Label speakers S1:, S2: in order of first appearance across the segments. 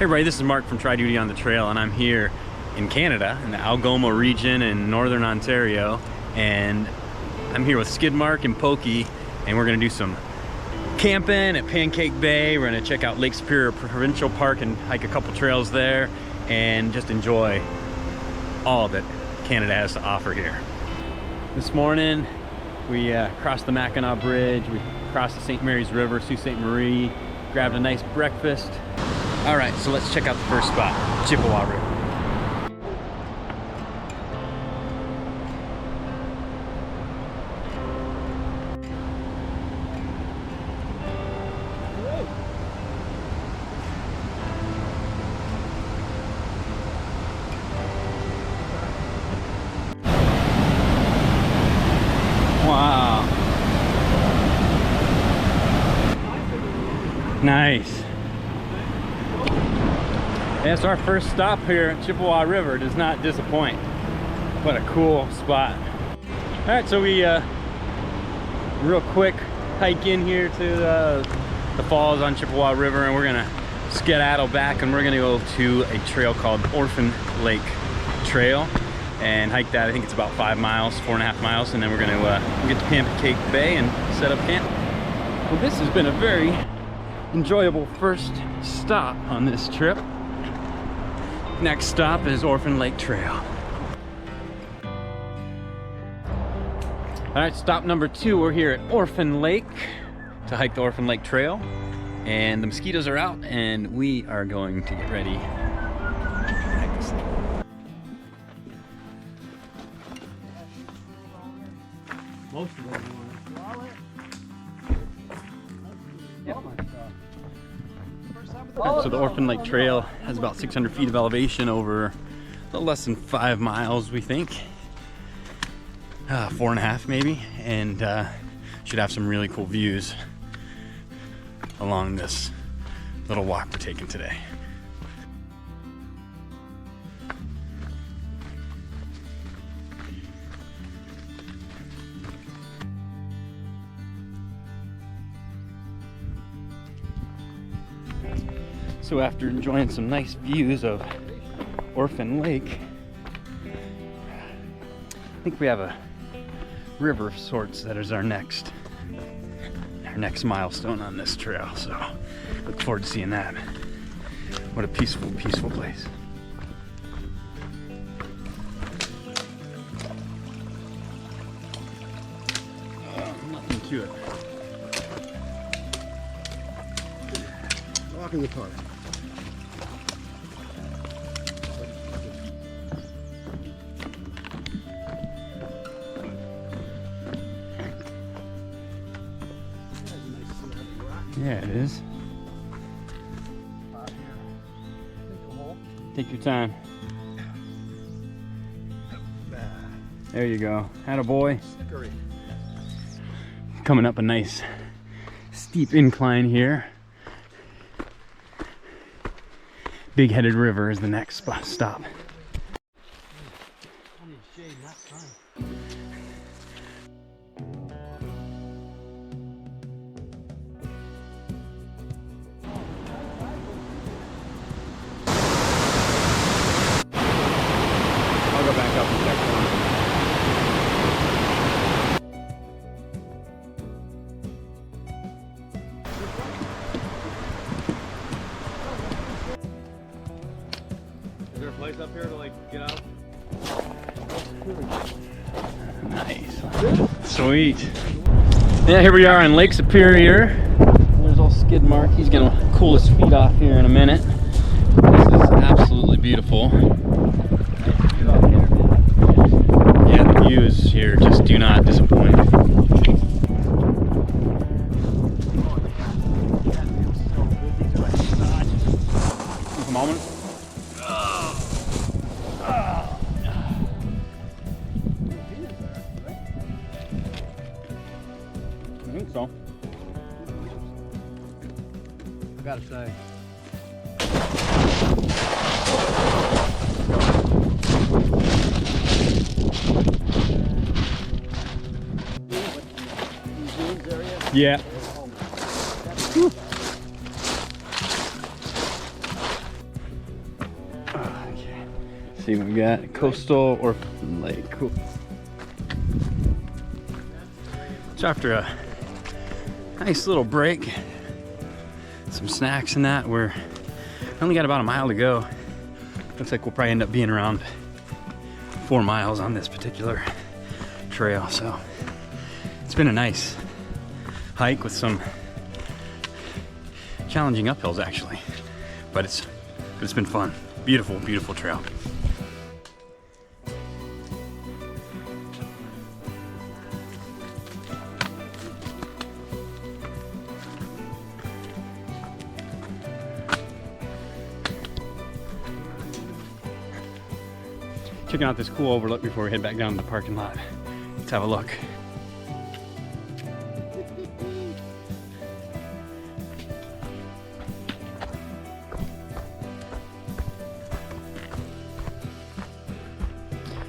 S1: Hey everybody, this is Mark from Tri Duty on the Trail, and I'm here in Canada, in the Algoma region in northern Ontario, and I'm here with Skid Mark and Pokey, and we're gonna do some camping at Pancake Bay. We're gonna check out Lake Superior Provincial Park and hike a couple trails there, and just enjoy all that Canada has to offer here. This morning, we crossed the Mackinac Bridge, we crossed the St. Mary's River, Sault Ste. Marie, grabbed a nice breakfast. All right, so let's check out the first spot, Chipoa River. Wow. Nice. That's our first stop here at Chipoa River. It does not disappoint. What a cool spot. All right, so we real quick hike in here to the falls on Chipoa River, and we're gonna skedaddle back, and we're gonna go to a trail called Orphan Lake Trail and hike that. I think it's about 5 miles, 4.5 miles, and then we're gonna get to Pancake Bay and set up camp. Well, this has been a very enjoyable first stop on this trip. Next stop is Orphan Lake Trail. All right, stop number 2. We're here at Orphan Lake to hike the Orphan Lake Trail, and the mosquitoes are out, and we are going to get ready. Most of them. So the Orphan Lake Trail has about 600 feet of elevation over a little less than 5 miles, we think. 4.5 maybe, and should have some really cool views along this little walk we're taking today. So after enjoying some nice views of Orphan Lake, I think we have a river of sorts that is our next milestone on this trail. So look forward to seeing that. What a peaceful, peaceful place. Nothing to it.
S2: Walk in the park.
S1: Yeah, it is. Take your time. There you go. Attaboy. Coming up a nice steep incline here. Big Headed River is the next stop. I'll go back up and check one.
S2: Is there a place up here to like get out?
S1: Nice. Sweet. Yeah, here we are on Lake Superior. There's old Skid Mark. He's gonna cool his feet off here in a minute. This is absolutely beautiful. Yeah, the views here just do not disappoint. Take a moment. I think so.
S2: I gotta say.
S1: Yeah. See what we got. Coastal Orphan Lake. Cool. So after a nice little break, some snacks and that, we're only got about a mile to go. Looks like we'll probably end up being around 4 miles on this particular trail. So it's been a nice hike with some challenging uphills actually, but it's been fun. Beautiful, beautiful trail. Checking out this cool overlook before we head back down to the parking lot. Let's have a look.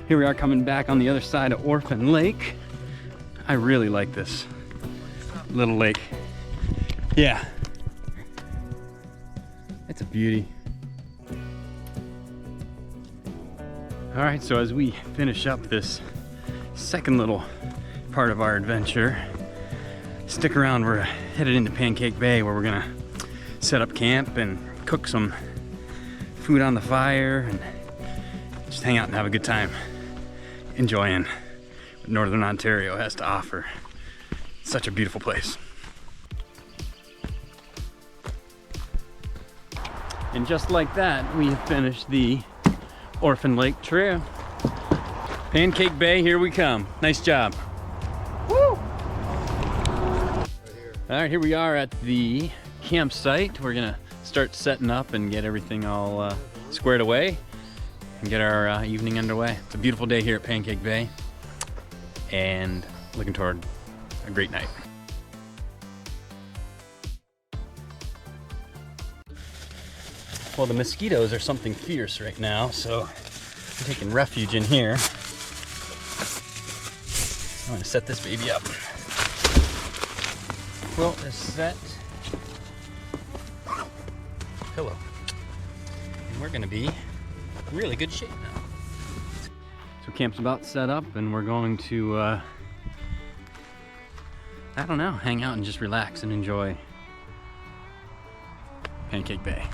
S1: Here we are coming back on the other side of Orphan Lake. I really like this little lake. Yeah, it's a beauty. All right, so as we finish up this second little part of our adventure, stick around. We're headed into Pancake Bay where we're gonna set up camp and cook some food on the fire and just hang out and have a good time enjoying what Northern Ontario has to offer. It's such a beautiful place. And just like that, we have finished the Orphan Lake Trail. Pancake Bay, here we come. Nice job. Woo! All right, here we are at the campsite. We're gonna start setting up and get everything all squared away and get our evening underway. It's a beautiful day here at Pancake Bay and looking toward a great night. Well, the mosquitoes are something fierce right now, so I'm taking refuge in here. I'm gonna set this baby up. Quilt is set. Pillow. And we're gonna be in really good shape now. So camp's about set up and we're going to, I don't know, hang out and just relax and enjoy Pancake Bay.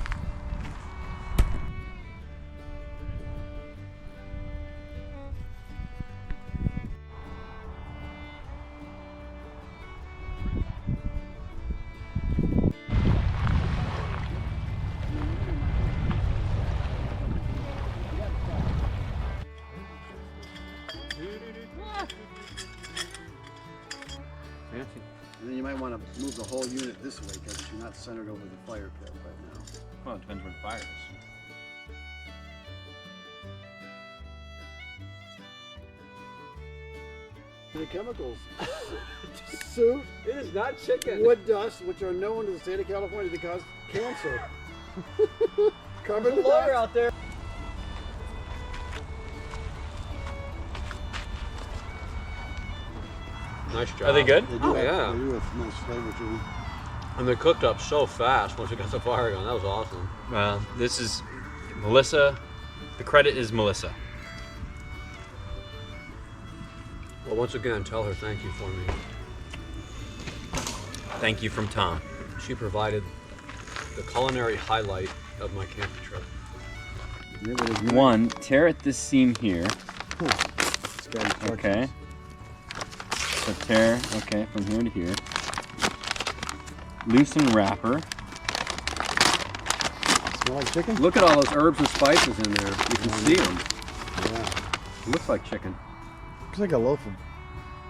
S3: And then you might want to move the whole unit this way because you're not centered over the fire pit right now.
S2: Well, it depends where the fire is.
S3: The chemicals. Soot.
S2: It is not chicken.
S3: Wood dust, which are known to the state of California to cause cancer. Carbon dioxide
S2: out there. Nice job.
S4: Are they good?
S3: They do,
S2: yeah.
S3: They do have nice flavor to them.
S2: And they cooked up so fast once we got the fire going. That was awesome.
S4: Well, this is Melissa. The credit is Melissa.
S2: Well, once again, tell her thank you for me.
S4: Thank you from Tom.
S2: She provided the culinary highlight of my camping trip.
S3: Yeah, but it's
S1: One, tear at this seam here.
S3: It's got instructions.
S1: Okay. So tear, okay, from here to here. Loosen wrapper.
S3: Smell like chicken?
S2: Look at all those herbs and spices in there. You can see them.
S3: Yeah.
S2: It looks like chicken.
S3: Looks like a loaf of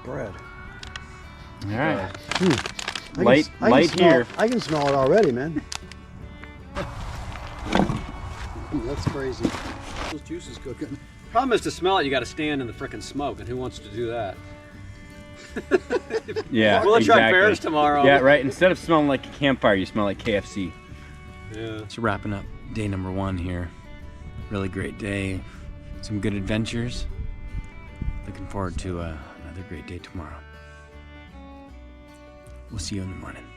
S3: bread.
S1: All right.
S3: I can
S1: Light
S3: smell
S1: here.
S3: it. I can smell it already, man. That's crazy. Those juices cooking.
S2: Problem is to smell it, you got to stand in the frickin' smoke, and who wants to do that?
S1: Yeah,
S2: We'll try
S1: exactly.
S2: bears tomorrow.
S1: Yeah, right. Instead of smelling like a campfire, you smell like KFC.
S2: Yeah.
S1: So wrapping up day number 1 here. Really great day. Some good adventures. Looking forward to another great day tomorrow. We'll see you in the morning.